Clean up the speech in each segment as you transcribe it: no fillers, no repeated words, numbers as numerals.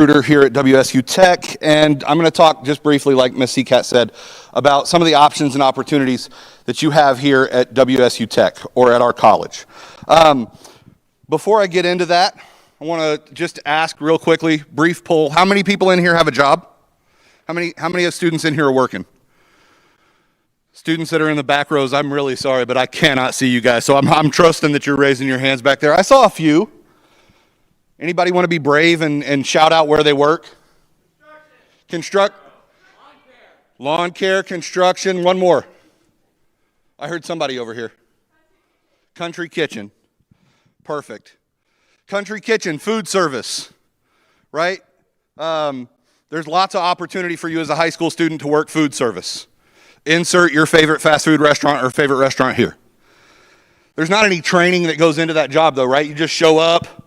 recruiter here at WSU Tech, and I'm going to talk just briefly, like Ms. Seacat said, about some of the options and opportunities that you have here at WSU Tech or at our college. Before I get into that, I want to just ask real quickly, brief poll, how many people in here have a job? How many of students in here are working? Students that are in the back rows, I'm really sorry, but I cannot see you guys, so I'm trusting that you're raising your hands back there. I saw a few. Anybody want to be brave and shout out where they work? Lawn care, construction, one more. I heard somebody over here. Country kitchen. Perfect. Country kitchen, food service, right? There's lots of opportunity for you as a high school student to work food service. Insert your favorite fast food restaurant or favorite restaurant here. There's not any training that goes into that job though, right? You just show up.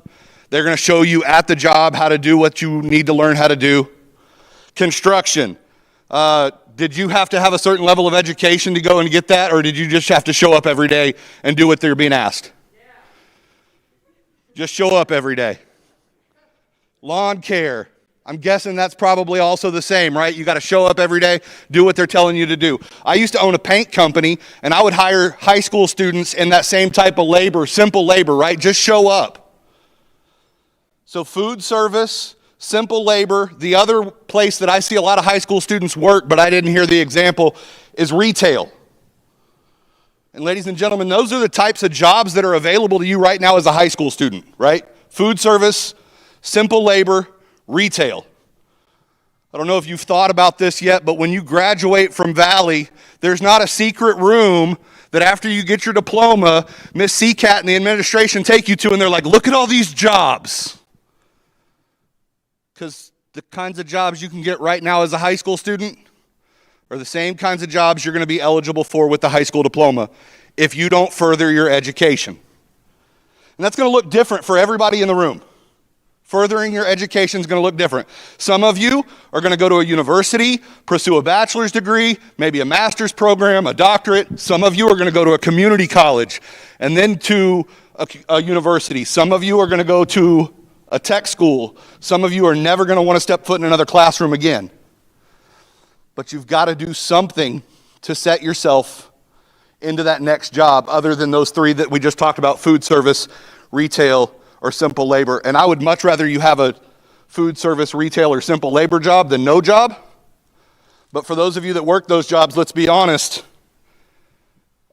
They're going to show you at the job how to do what you need to learn how to do. Construction. Did you have to have a certain level of education to go and get that, or did you just have to show up every day and do what they're being asked? Yeah. Just show up every day. Lawn care. I'm guessing that's probably also the same, right? You got to show up every day, do what they're telling you to do. I used to own a paint company, and I would hire high school students in that same type of labor, simple labor, right? Just show up. So food service, simple labor. The other place that I see a lot of high school students work, but I didn't hear the example, is retail. And ladies and gentlemen, those are the types of jobs that are available to you right now as a high school student, right? Food service, simple labor, retail. I don't know if you've thought about this yet, but when you graduate from Valley, there's not a secret room that after you get your diploma, Miss Seacat and the administration take you to, and they're like, look at all these jobs. Because the kinds of jobs you can get right now as a high school student are the same kinds of jobs you're going to be eligible for with the high school diploma if you don't further your education. And that's going to look different for everybody in the room. Furthering your education is going to look different. Some of you are going to go to a university, pursue a bachelor's degree, maybe a master's program, a doctorate. Some of you are going to go to a community college and then to a university. Some of you are going to go to a tech school. Some of you are never going to want to step foot in another classroom again. But you've got to do something to set yourself into that next job other than those three that we just talked about: food service, retail, or simple labor. And I would much rather you have a food service, retail, or simple labor job than no job. But for those of you that work those jobs, let's be honest,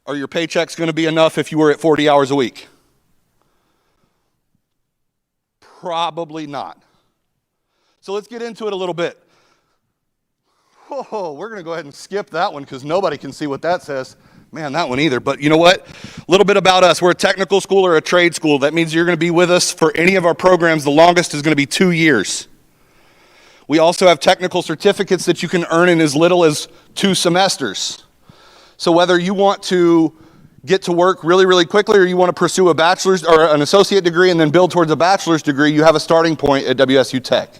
are your paychecks going to be enough if you were at 40 hours a week? Probably not. So let's get into it a little bit. Oh, we're going to go ahead and skip that one because nobody can see what that says. Man, that one either. But you know what? A little bit about us. We're a technical school or a trade school. That means you're going to be with us for any of our programs. The longest is going to be 2 years. We also have technical certificates that you can earn in as little as 2 semesters. So whether you want to get to work really, really quickly, or you want to pursue a bachelor's or an associate degree and then build towards a bachelor's degree, you have a starting point at WSU Tech.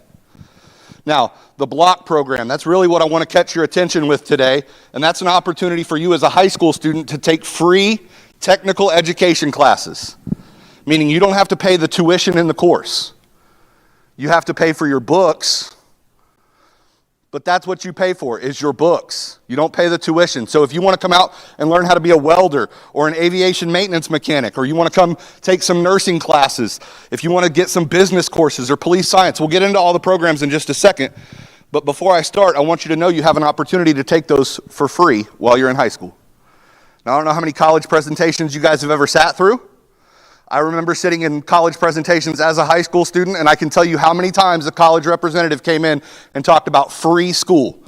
Now, the block program, that's really what I want to catch your attention with today, and that's an opportunity for you as a high school student to take free technical education classes, meaning you don't have to pay the tuition in the course. You have to pay for your books, but that's what you pay for, is your books. You don't pay the tuition. So if you want to come out and learn how to be a welder or an aviation maintenance mechanic, or you want to come take some nursing classes, if you want to get some business courses or police science, we'll get into all the programs in just a second. But before I start, I want you to know you have an opportunity to take those for free while you're in high school. Now, I don't know how many college presentations you guys have ever sat through. I remember sitting in college presentations as a high school student, and I can tell you how many times a college representative came in and talked about free school.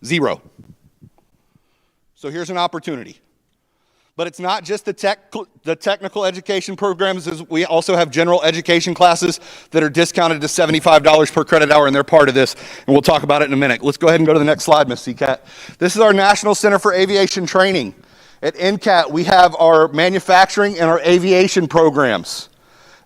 0. So here's an opportunity. But it's not just the technical education programs. We also have general education classes that are discounted to $75 per credit hour, and they're part of this, and we'll talk about it in a minute. Let's go ahead and go to the next slide, Ms. Seacat. This is our National Center for Aviation Training. At NCAT, we have our manufacturing and our aviation programs.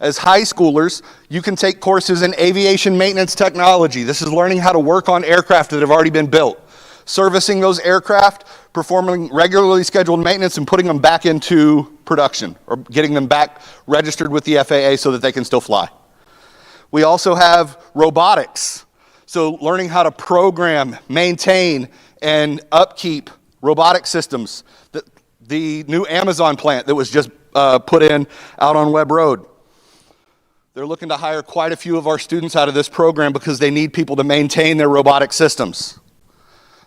As high schoolers, you can take courses in aviation maintenance technology. This is learning how to work on aircraft that have already been built, servicing those aircraft, performing regularly scheduled maintenance, and putting them back into production, or getting them back registered with the FAA so that they can still fly. We also have robotics. So learning how to program, maintain, and upkeep robotic systems. The new Amazon plant that was just put in out on Webb Road. They're looking to hire quite a few of our students out of this program because they need people to maintain their robotic systems.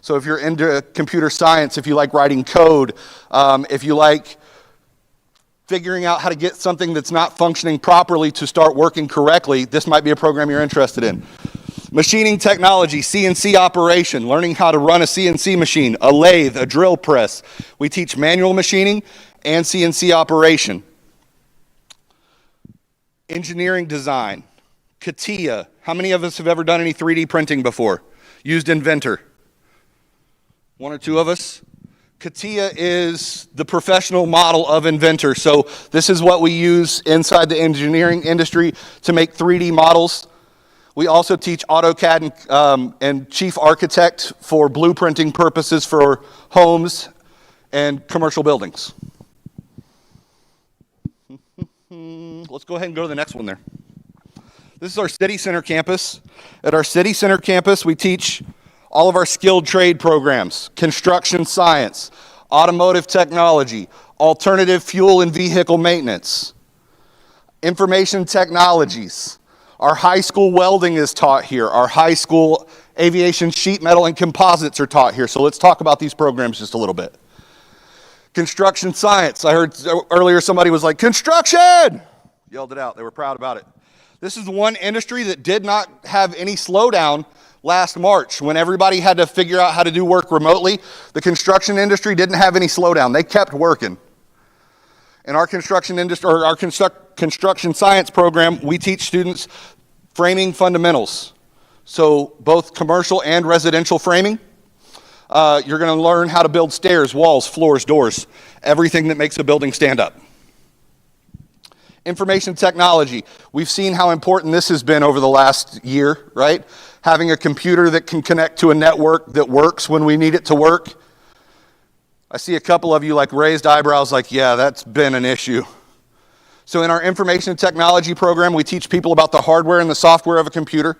So if you're into computer science, if you like writing code, if you like figuring out how to get something that's not functioning properly to start working correctly, this might be a program you're interested in. Machining technology, CNC operation, learning how to run a CNC machine, a lathe, a drill press. We teach manual machining and CNC operation. Engineering design, CATIA. How many of us have ever done any 3D printing before? Used Inventor? One or two of us? CATIA is the professional model of Inventor. So this is what we use inside the engineering industry to make 3D models. We also teach AutoCAD and Chief Architect for blueprinting purposes for homes and commercial buildings. Let's go ahead and go to the next one there. This is our City Center campus. At our City Center campus, we teach all of our skilled trade programs, construction science, automotive technology, alternative fuel and vehicle maintenance, information technologies. Our high school welding is taught here. Our high school aviation sheet metal and composites are taught here. So let's talk about these programs just a little bit. Construction science. I heard earlier somebody was like, construction! Yelled it out. They were proud about it. This is the one industry that did not have any slowdown last March when everybody had to figure out how to do work remotely. The construction industry didn't have any slowdown. They kept working. In our construction industry, or our construction science program, we teach students framing fundamentals. So both commercial and residential framing. You're going to learn how to build stairs, walls, floors, doors, everything that makes a building stand up. Information technology. We've seen how important this has been over the last year, right? Having a computer that can connect to a network that works when we need it to work. I see a couple of you like raised eyebrows like, yeah, that's been an issue. So in our information technology program, we teach people about the hardware and the software of a computer.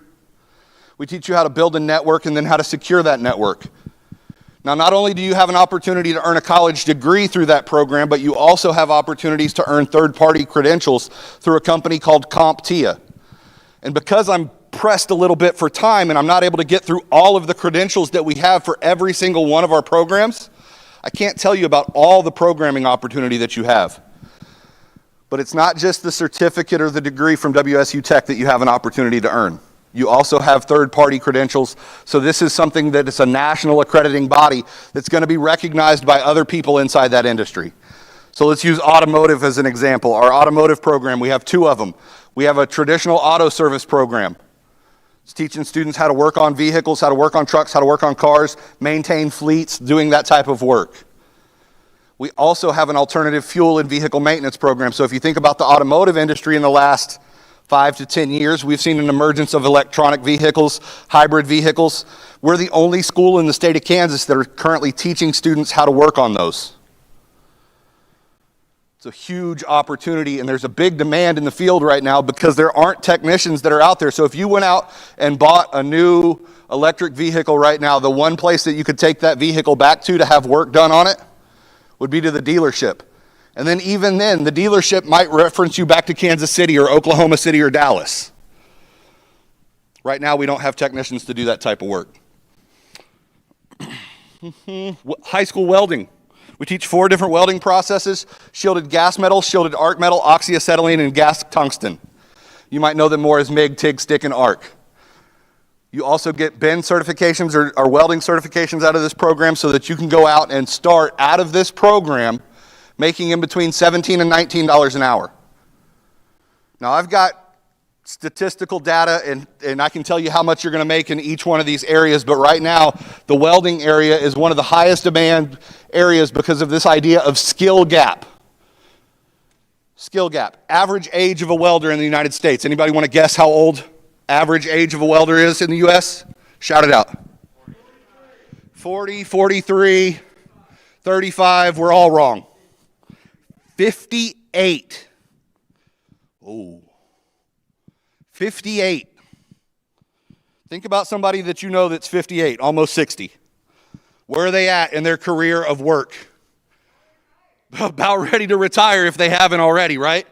We teach you how to build a network and then how to secure that network. Now, not only do you have an opportunity to earn a college degree through that program, but you also have opportunities to earn third-party credentials through a company called CompTIA. And because I'm pressed a little bit for time and I'm not able to get through all of the credentials that we have for every single one of our programs, I can't tell you about all the programming opportunity that you have. But it's not just the certificate or the degree from WSU Tech that you have an opportunity to earn. You also have third-party credentials. So this is something that is a national accrediting body that's going to be recognized by other people inside that industry. So let's use automotive as an example. Our automotive program, we have two of them. We have a traditional auto service program. It's teaching students how to work on vehicles, how to work on trucks, how to work on cars, maintain fleets, doing that type of work. We also have an alternative fuel and vehicle maintenance program. So if you think about the automotive industry in the last 5 to 10 years, we've seen an emergence of electronic vehicles, hybrid vehicles. We're the only school in the state of Kansas that are currently teaching students how to work on those. It's a huge opportunity, and there's a big demand in the field right now because there aren't technicians that are out there. So if you went out and bought a new electric vehicle right now, the one place that you could take that vehicle back to have work done on it would be to the dealership. And then even then, the dealership might reference you back to Kansas City or Oklahoma City or Dallas. Right now, we don't have technicians to do that type of work. High school welding. We teach 4 different welding processes: shielded gas metal, shielded arc metal, oxyacetylene, and gas tungsten. You might know them more as MIG, TIG, stick, and arc. You also get BEN certifications or welding certifications out of this program so that you can go out and start out of this program making in between $17 and $19 an hour. Now, I've got statistical data, and I can tell you how much you're going to make in each one of these areas, but right now, the welding area is one of the highest demand areas because of this idea of skill gap. Skill gap. Average age of a welder in the United States. Anybody want to guess how old average age of a welder is in the U.S.? Shout it out. 40, 43, 35, we're all wrong. 58. Oh. 58. Think about somebody that you know that's 58, almost 60. Where are they at in their career of work? About ready to retire if they haven't already, right?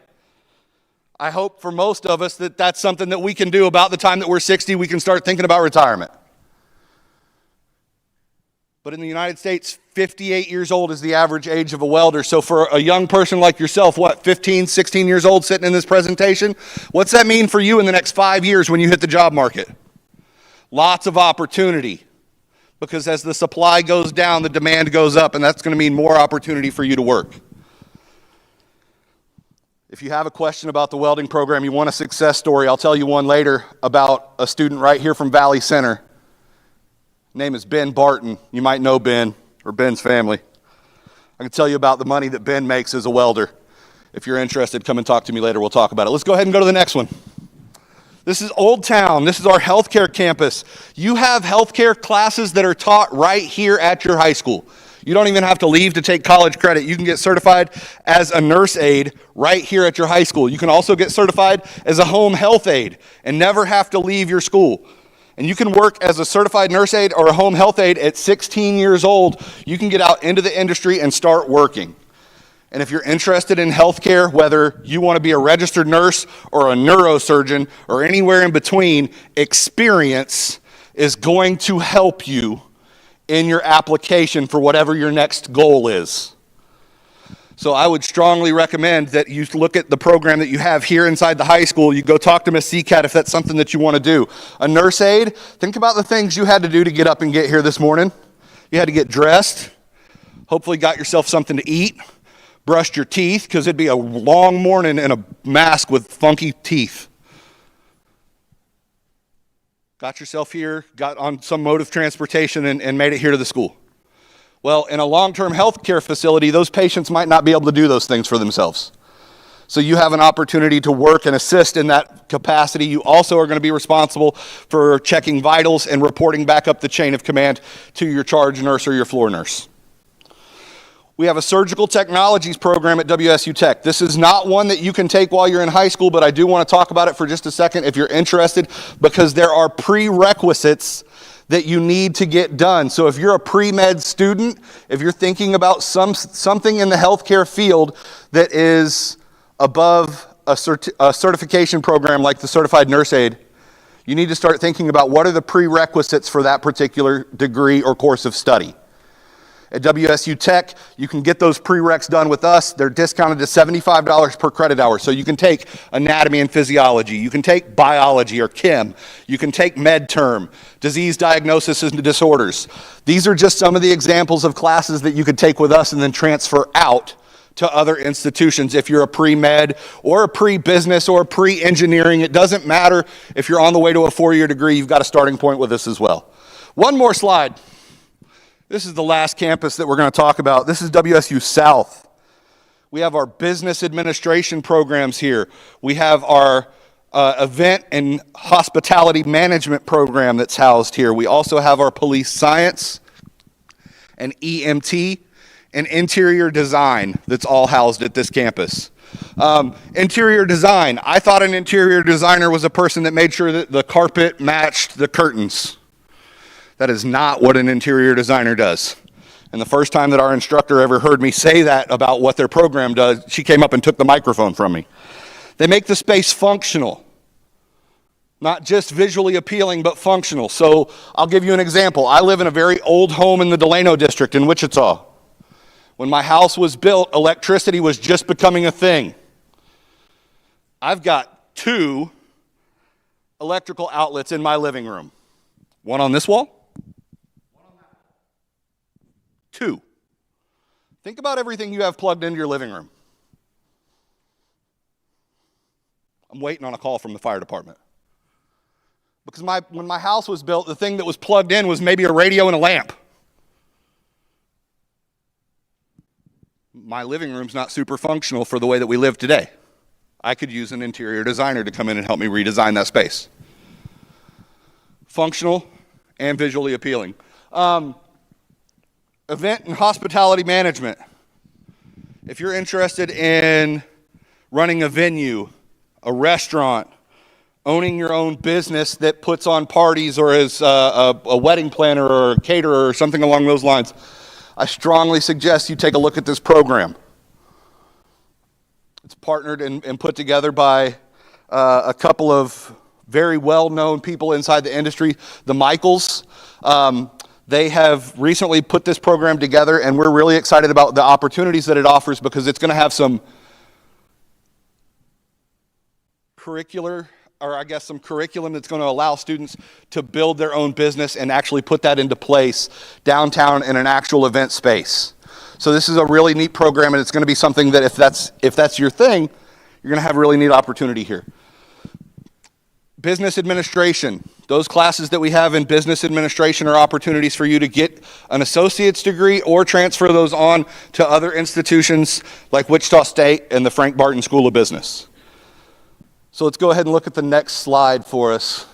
I hope for most of us that that's something that we can do about the time that we're 60, we can start thinking about retirement. But in the United States, 58 years old is the average age of a welder. So for a young person like yourself, 15, 16 years old sitting in this presentation, what's that mean for you in the next 5 years when you hit the job market? Lots of opportunity. Because as the supply goes down, the demand goes up, and that's going to mean more opportunity for you to work. If you have a question about the welding program, you want a success story, I'll tell you one later about a student right here from Valley Center. Name is Ben Barton. You might know Ben or Ben's family. I can tell you about the money that Ben makes as a welder. If you're interested, come and talk to me later. We'll talk about it. Let's go ahead and go to the next one. This is Old Town. This is our healthcare campus. You have healthcare classes that are taught right here at your high school. You don't even have to leave to take college credit. You can get certified as a nurse aide right here at your high school. You can also get certified as a home health aide and never have to leave your school. And you can work as a certified nurse aide or a home health aide at 16 years old. You can get out into the industry and start working. And if you're interested in healthcare, whether you want to be a registered nurse or a neurosurgeon or anywhere in between, experience is going to help you in your application for whatever your next goal is. So I would strongly recommend that you look at the program that you have here inside the high school. You go talk to Miss CCAT if that's something that you want to do. A nurse aide, think about the things you had to do to get up and get here this morning. You had to get dressed, hopefully got yourself something to eat, brushed your teeth, because it'd be a long morning in a mask with funky teeth. Got yourself here, got on some mode of transportation and made it here to the school. Well, in a long-term health care facility, those patients might not be able to do those things for themselves. So you have an opportunity to work and assist in that capacity. You also are going to be responsible for checking vitals and reporting back up the chain of command to your charge nurse or your floor nurse. We have a surgical technologies program at WSU Tech. This is not one that you can take while you're in high school, but I do want to talk about it for just a second if you're interested, because there are prerequisites that you need to get done. So if you're a pre-med student, if you're thinking about something in the healthcare field that is above a certification program like the Certified Nurse Aide, you need to start thinking about what are the prerequisites for that particular degree or course of study. At WSU Tech, you can get those prereqs done with us. They're discounted to $75 per credit hour. So you can take anatomy and physiology. You can take biology or chem. You can take med term, disease diagnosis and disorders. These are just some of the examples of classes that you could take with us and then transfer out to other institutions if you're a pre-med or a pre-business or a pre-engineering. It doesn't matter if you're on the way to a 4-year degree, you've got a starting point with us as well. One more slide. This is the last campus that we're going to talk about. This is WSU South. We have our business administration programs here. We have our event and hospitality management program that's housed here. We also have our police science and EMT and interior design that's all housed at this campus. Interior design. I thought an interior designer was a person that made sure that the carpet matched the curtains. That is not what an interior designer does. And the first time that our instructor ever heard me say that about what their program does, she came up and took the microphone from me. They make the space functional. Not just visually appealing, but functional. So I'll give you an example. I live in a very old home in the Delano district in Wichita. When my house was built, electricity was just becoming a thing. I've got 2 electrical outlets in my living room. One on this wall. 2. Think about everything you have plugged into your living room. I'm waiting on a call from the fire department. Because when my house was built, the thing that was plugged in was maybe a radio and a lamp. My living room's not super functional for the way that we live today. I could use an interior designer to come in and help me redesign that space. Functional and visually appealing. Event and hospitality management. If you're interested in running a venue, a restaurant, owning your own business that puts on parties or is a wedding planner or a caterer or something along those lines, I strongly suggest you take a look at this program. It's partnered and put together by a couple of very well-known people inside the industry, the Michaels. They have recently put this program together, and we're really excited about the opportunities that it offers because it's going to have some curriculum that's going to allow students to build their own business and actually put that into place downtown in an actual event space. So this is a really neat program, and it's going to be something that if that's your thing, you're going to have a really neat opportunity here. Business administration. Those classes that we have in business administration are opportunities for you to get an associate's degree or transfer those on to other institutions like Wichita State and the Frank Barton School of Business. So let's go ahead and look at the next slide for us.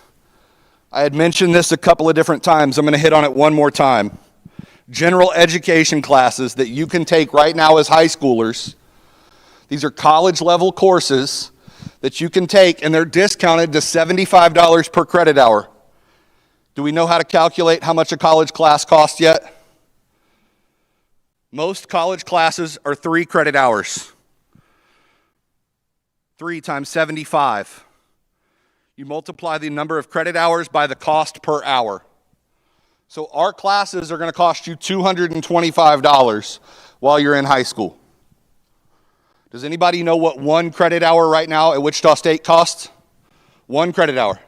I had mentioned this a couple of different times. I'm going to hit on it one more time. General education classes that you can take right now as high schoolers. These are college level courses that you can take, and they're discounted to $75 per credit hour. Do we know how to calculate how much a college class costs yet? Most college classes are 3 credit hours. 3 times 75. You multiply the number of credit hours by the cost per hour. So our classes are going to cost you $225 while you're in high school. Does anybody know what 1 credit hour right now at Wichita State costs? 1 credit hour.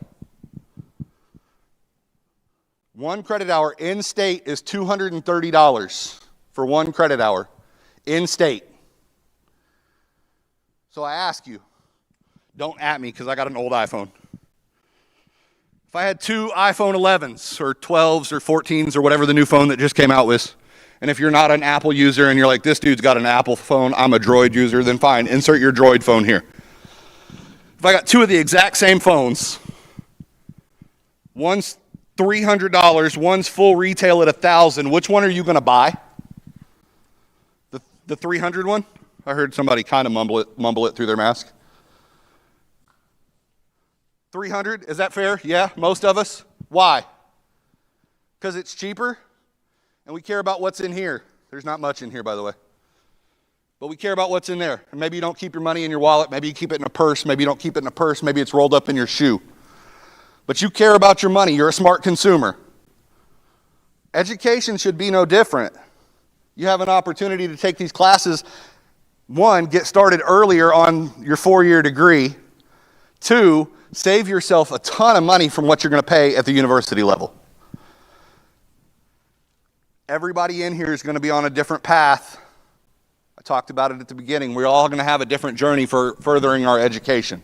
1 credit hour in state is $230 for 1 credit hour in state. So I ask you, don't at me because I got an old iPhone. If I had 2 iPhone 11s or 12s or 14s or whatever the new phone that just came out was, and if you're not an Apple user and you're like, this dude's got an Apple phone, I'm a Droid user, then fine, insert your Droid phone here. If I got 2 of the exact same phones, one's $300, one's full retail at $1,000, which one are you going to buy? The 300 one? I heard somebody kind of mumble it through their mask. 300, is that fair? Yeah, most of us. Why? Because it's cheaper? And we care about what's in here. There's not much in here, by the way. But we care about what's in there. And maybe you don't keep your money in your wallet. Maybe you keep it in a purse. Maybe you don't keep it in a purse. Maybe it's rolled up in your shoe. But you care about your money. You're a smart consumer. Education should be no different. You have an opportunity to take these classes. 1, get started earlier on your 4-year degree. 2, save yourself a ton of money from what you're going to pay at the university level. Everybody in here is going to be on a different path. I talked about it at the beginning. We're all going to have a different journey for furthering our education.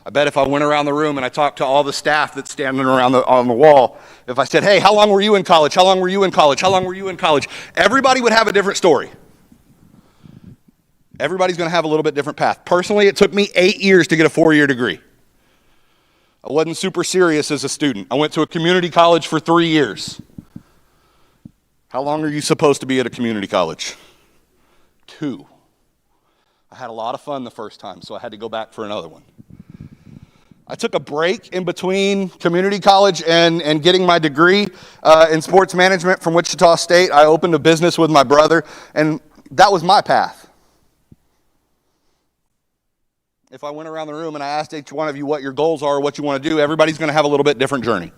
I bet if I went around the room and I talked to all the staff that's standing around on the wall, if I said, hey, how long were you in college? How long were you in college? How long were you in college? Everybody would have a different story. Everybody's going to have a little bit different path. Personally, it took me 8 years to get a 4-year degree. I wasn't super serious as a student. I went to a community college for 3 years. How long are you supposed to be at a community college? 2. I had a lot of fun the first time, so I had to go back for another one. I took a break in between community college and getting my degree in sports management from Wichita State. I opened a business with my brother, and that was my path. If I went around the room and I asked each one of you what your goals are or what you want to do, everybody's going to have a little bit different journey.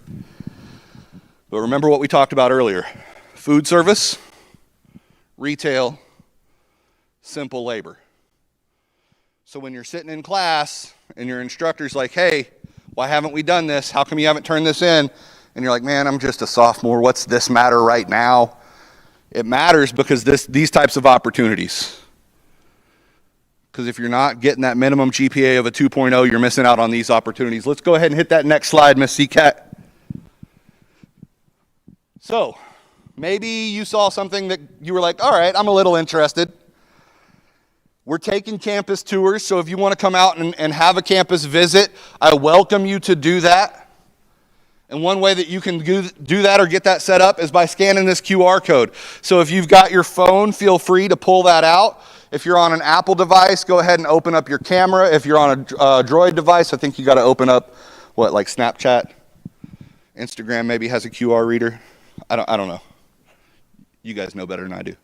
But remember what we talked about earlier. Food service, retail, simple labor. So when you're sitting in class and your instructor's like, hey, why haven't we done this? How come you haven't turned this in? And you're like, man, I'm just a sophomore. What's this matter right now? It matters because these types of opportunities. Because if you're not getting that minimum GPA of a 2.0, you're missing out on these opportunities. Let's go ahead and hit that next slide, Miss Seacat. So, maybe you saw something that you were like, all right, I'm a little interested. We're taking campus tours, so if you want to come out and have a campus visit, I welcome you to do that. And one way that you can do that or get that set up is by scanning this QR code. So if you've got your phone, feel free to pull that out. If you're on an Apple device, go ahead and open up your camera. If you're on a Droid device, I think you got to open up, what, like Snapchat? Instagram maybe has a QR reader. I don't know. You guys know better than I do.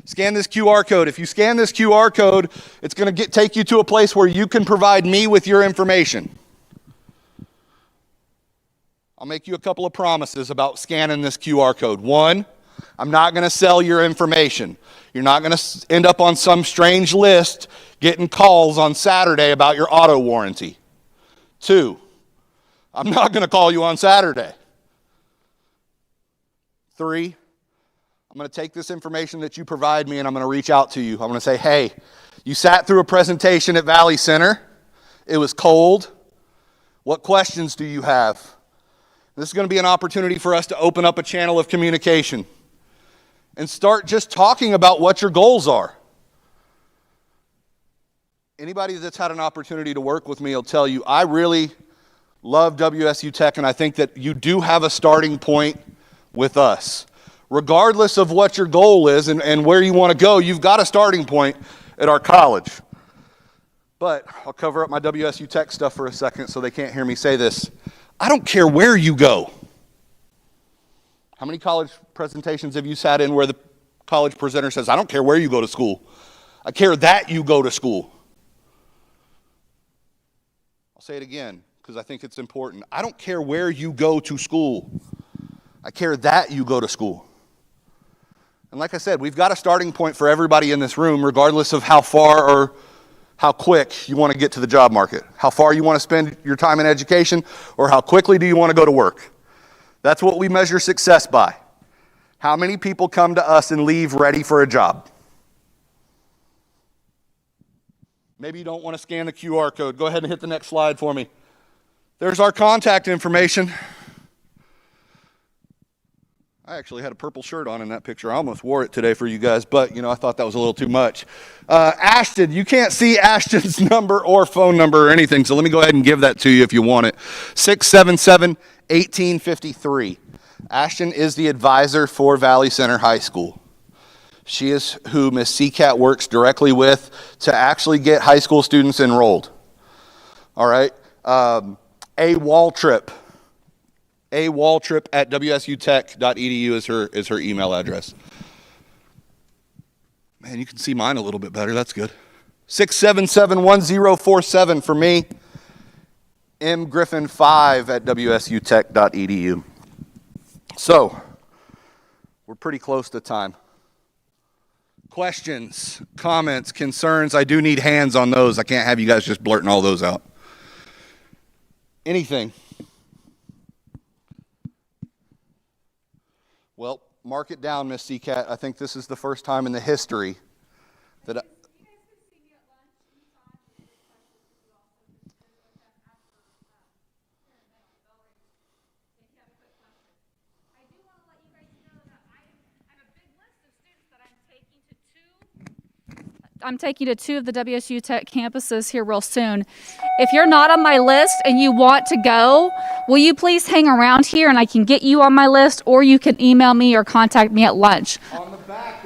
Scan this QR code. If you scan this QR code, it's going to take you to a place where you can provide me with your information. I'll make you a couple of promises about scanning this QR code. One, I'm not going to sell your information. You're not going to end up on some strange list getting calls on Saturday about your auto warranty. Two, I'm not going to call you on Saturday. Three, I'm going to take this information that you provide me and I'm going to reach out to you. I'm going to say, hey, you sat through a presentation at Valley Center. It was cold. What questions do you have? This is going to be an opportunity for us to open up a channel of communication and start just talking about what your goals are. Anybody that's had an opportunity to work with me will tell you, I really love WSU Tech, and I think that you do have a starting point with us. Regardless of what your goal is and where you want to go, you've got a starting point at our college. But I'll cover up my WSU Tech stuff for a second so they can't hear me say this. I don't care where you go. How many college presentations have you sat in where the college presenter says, I don't care where you go to school. I care that you go to school. I'll say it again because I think it's important. I don't care where you go to school. I care that you go to school. And like I said, we've got a starting point for everybody in this room, regardless of how far or how quick you want to get to the job market, how far you want to spend your time in education, or how quickly do you want to go to work. That's what we measure success by. How many people come to us and leave ready for a job? Maybe you don't want to scan the QR code. Go ahead and hit the next slide for me. There's our contact information. I actually had a purple shirt on in that picture. I almost wore it today for you guys, but I thought that was a little too much. Ashton, you can't see Ashton's number or phone number or anything, so let me go ahead and give that to you if you want it. 677-1853. Ashton is the advisor for Valley Center High School. She is who Miss Seacat works directly with to actually get high school students enrolled. All right? A Waltrip at wsutech.edu is her email address. Man, you can see mine a little bit better. That's good. 677-1047 for me. mgriffin5 at wsutech.edu. So, we're pretty close to time. Questions, comments, concerns. I do need hands on those. I can't have you guys just blurting all those out. Anything? Well, mark it down, Miss Seacat. I think this is the first time in the history that I... I'm taking to two of the WSU Tech campuses here real soon. If you're not on my list and you want to go, will you please hang around here and I can get you on my list, or you can email me or contact me at lunch. On the back